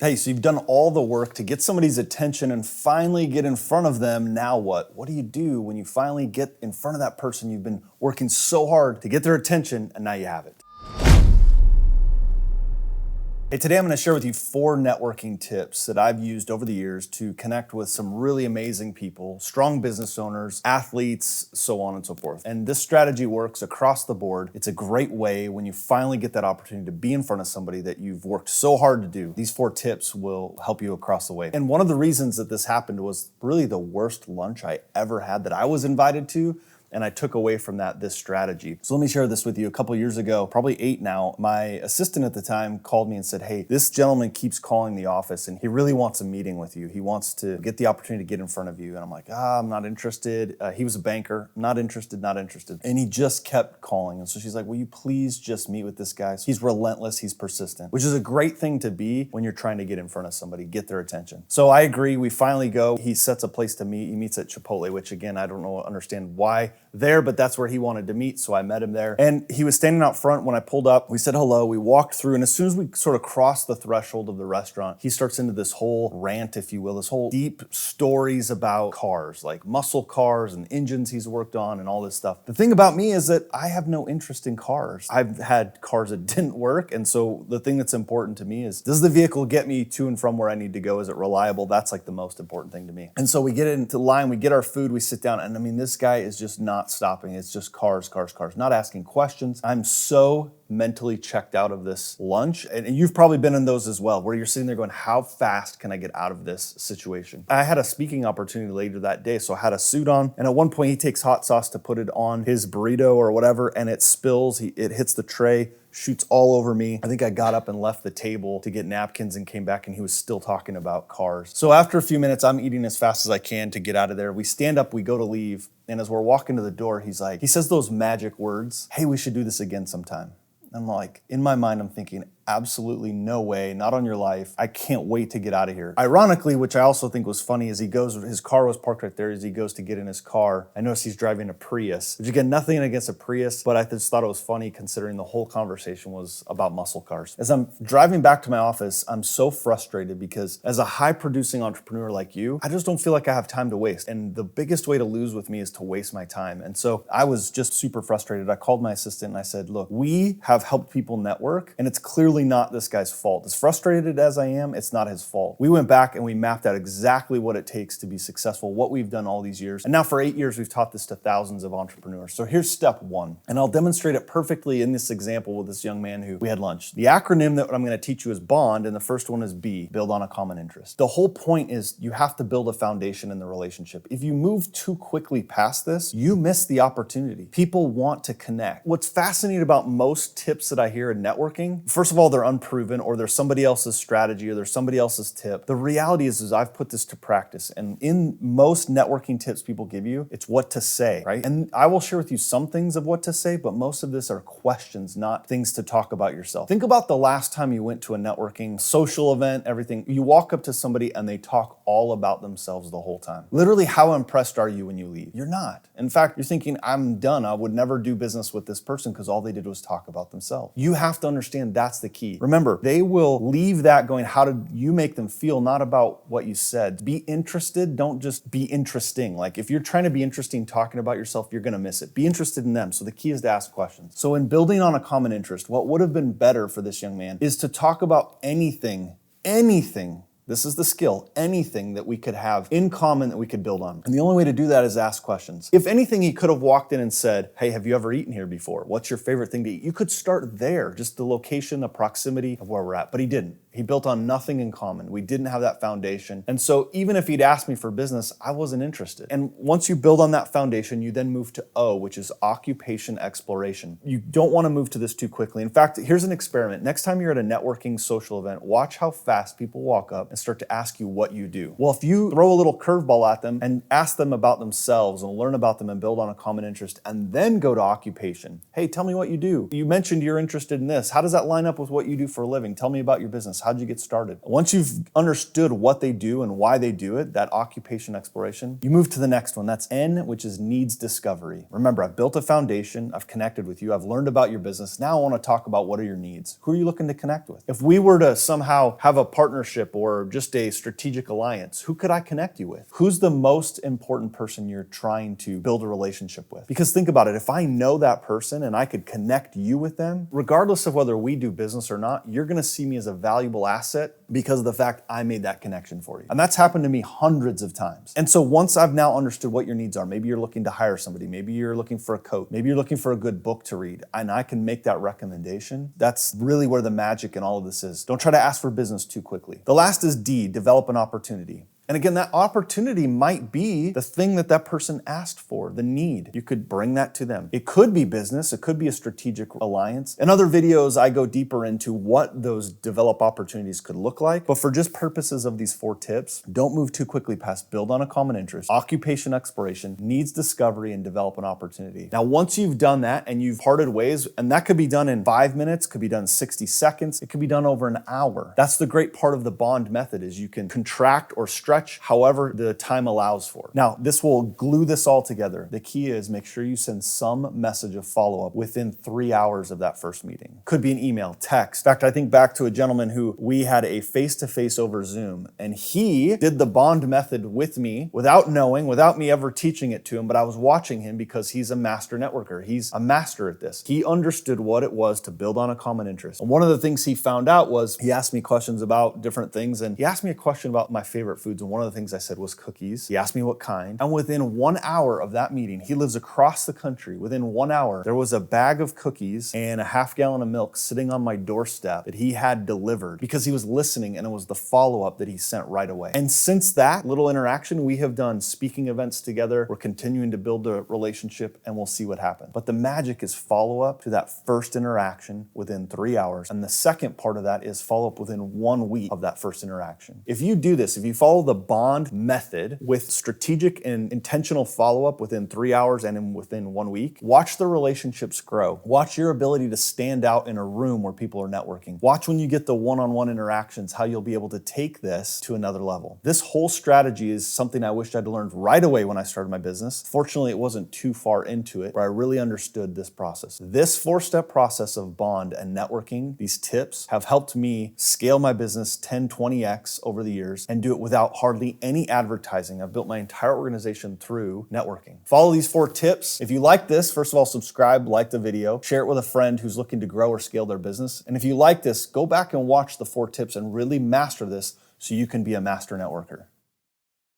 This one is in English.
Hey, so you've done all the work to get somebody's attention and finally get in front of them. Now what? What do you do when you finally get in front of that person you've been working so hard to get their attention and now you have it? Hey, today I'm going to share with you 4 networking tips that I've used over the years to connect with some really amazing people, strong business owners, athletes, so on and so forth. And this strategy works across the board. It's a great way when you finally get that opportunity to be in front of somebody that you've worked so hard to do. These 4 tips will help you across the way. And one of the reasons that this happened was really the worst lunch I ever had that I was invited to. And I took away from that this strategy. So let me share this with you. A couple years ago, probably 8 now, my assistant at the time called me and said, hey, this gentleman keeps calling the office and he really wants a meeting with you. He wants to get the opportunity to get in front of you. And I'm like, I'm not interested. He was a banker, not interested, not interested. And he just kept calling. And so she's like, will you please just meet with this guy? So he's relentless, he's persistent, which is a great thing to be when you're trying to get in front of somebody, get their attention. So I agree, we finally go. He sets a place to meet. He meets at Chipotle, which again, I don't understand why there, but that's where he wanted to meet, so I met him there. And he was standing out front when I pulled up. We said hello, we walked through, and as soon as we sort of crossed the threshold of the restaurant, he starts into this whole rant, if you will, this whole deep stories about cars, like muscle cars and engines he's worked on and all this stuff. The thing about me is that I have no interest in cars. I've had cars that didn't work, and so the thing that's important to me is, does the vehicle get me to and from where I need to go? Is it reliable? That's like the most important thing to me. And so we get into line, we get our food, we sit down, and I mean, this guy is just not stopping. It's just cars, cars, cars, not asking questions. I'm so mentally checked out of this lunch. And you've probably been in those as well, where you're sitting there going, how fast can I get out of this situation? I had a speaking opportunity later that day, so I had a suit on. And at one point he takes hot sauce to put it on his burrito or whatever, and it spills, it hits the tray, shoots all over me. I think I got up and left the table to get napkins and came back and he was still talking about cars. So after a few minutes, I'm eating as fast as I can to get out of there. We stand up, we go to leave. And as we're walking to the door, he says those magic words, hey, we should do this again sometime. I'm like, in my mind, I'm thinking, absolutely no way, not on your life. I can't wait to get out of here. Ironically, which I also think was funny, is his car was parked right there. As he goes to get in his car, I noticed he's driving a Prius, which again, nothing against a Prius, but I just thought it was funny considering the whole conversation was about muscle cars. As I'm driving back to my office, I'm so frustrated because as a high producing entrepreneur like you, I just don't feel like I have time to waste. And the biggest way to lose with me is to waste my time. And so I was just super frustrated. I called my assistant and I said, look, we have helped people network and it's clearly not this guy's fault. As frustrated as I am, it's not his fault. We went back and we mapped out exactly what it takes to be successful, what we've done all these years. And now for 8 years, we've taught this to thousands of entrepreneurs. So here's step 1. And I'll demonstrate it perfectly in this example with this young man who we had lunch. The acronym that I'm going to teach you is BOND, and the first one is B, build on a common interest. The whole point is you have to build a foundation in the relationship. If you move too quickly past this, you miss the opportunity. People want to connect. What's fascinating about most tips that I hear in networking, first of all, they're unproven, or there's somebody else's strategy, or there's somebody else's tip. The reality is I've put this to practice, and in most networking tips people give you, it's what to say, right? And I will share with you some things of what to say, but most of this are questions, not things to talk about yourself. Think about the last time you went to a networking social event, everything. You walk up to somebody and they talk all about themselves the whole time. Literally, how impressed are you when you leave? You're not. In fact, you're thinking, I'm done. I would never do business with this person because all they did was talk about themselves. You have to understand that's the key. Remember, they will leave that going, how did you make them feel? Not about what you said. Be interested, don't just be interesting. Like if you're trying to be interesting talking about yourself, you're gonna miss it. Be interested in them. So the key is to ask questions. So in building on a common interest, what would have been better for this young man is to talk about anything, this is the skill, anything that we could have in common that we could build on. And the only way to do that is ask questions. If anything, he could have walked in and said, hey, have you ever eaten here before? What's your favorite thing to eat? You could start there, just the location, the proximity of where we're at, but he didn't. He built on nothing in common. We didn't have that foundation. And so even if he'd asked me for business, I wasn't interested. And once you build on that foundation, you then move to O, which is occupation exploration. You don't want to move to this too quickly. In fact, here's an experiment. Next time you're at a networking social event, watch how fast people walk up and start to ask you what you do. Well, if you throw a little curveball at them and ask them about themselves and learn about them and build on a common interest and then go to occupation. Hey, tell me what you do. You mentioned you're interested in this. How does that line up with what you do for a living? Tell me about your business. How'd you get started? Once you've understood what they do and why they do it, that occupation exploration, you move to the next one. That's N, which is needs discovery. Remember, I've built a foundation, I've connected with you, I've learned about your business. Now I want to talk about what are your needs? Who are you looking to connect with? If we were to somehow have a partnership or just a strategic alliance, who could I connect you with? Who's the most important person you're trying to build a relationship with? Because think about it, if I know that person and I could connect you with them, regardless of whether we do business or not, you're gonna see me as a valuable asset because of the fact I made that connection for you. And that's happened to me hundreds of times. And so once I've now understood what your needs are, maybe you're looking to hire somebody, maybe you're looking for a coach, maybe you're looking for a good book to read, and I can make that recommendation, that's really where the magic in all of this is. Don't try to ask for business too quickly. The last is D, develop an opportunity. And again, that opportunity might be the thing that that person asked for, the need. You could bring that to them. It could be business, it could be a strategic alliance. In other videos, I go deeper into what those develop opportunities could look like. But for just purposes of these 4 tips, don't move too quickly past build on a common interest, occupation exploration, needs discovery, and develop an opportunity. Now, once you've done that and you've parted ways, and that could be done in 5 minutes, could be done in 60 seconds, it could be done over an hour. That's the great part of the bond method is you can contract or stretch however the time allows for. Now, this will glue this all together. The key is make sure you send some message of follow-up within 3 hours of that first meeting. Could be an email, text. In fact, I think back to a gentleman who we had a face-to-face over Zoom, and he did the bond method with me without knowing, without me ever teaching it to him, but I was watching him because he's a master networker. He's a master at this. He understood what it was to build on a common interest. And one of the things he found out was he asked me questions about different things, and he asked me a question about my favorite foods, and one of the things I said was cookies. He asked me what kind. And within 1 hour of that meeting, he lives across the country. Within 1 hour, there was a bag of cookies and a half gallon of milk sitting on my doorstep that he had delivered because he was listening, and it was the follow-up that he sent right away. And since that little interaction, we have done speaking events together. We're continuing to build a relationship, and we'll see what happens. But the magic is follow-up to that first interaction within 3 hours. And the second part of that is follow-up within 1 week of that first interaction. If you do this, if you follow the bond method with strategic and intentional follow-up within 3 hours and within 1 week, watch the relationships grow. Watch your ability to stand out in a room where people are networking. Watch when you get the one-on-one interactions, how you'll be able to take this to another level. This whole strategy is something I wished I'd learned right away when I started my business. Fortunately, it wasn't too far into it where I really understood this process. This 4-step process of bond and networking, these tips have helped me scale my business 10, 20x over the years and do it without hardly any advertising. I've built my entire organization through networking. Follow these 4 tips. If you like this, first of all, subscribe, like the video, share it with a friend who's looking to grow or scale their business. And if you like this, go back and watch the 4 tips and really master this so you can be a master networker.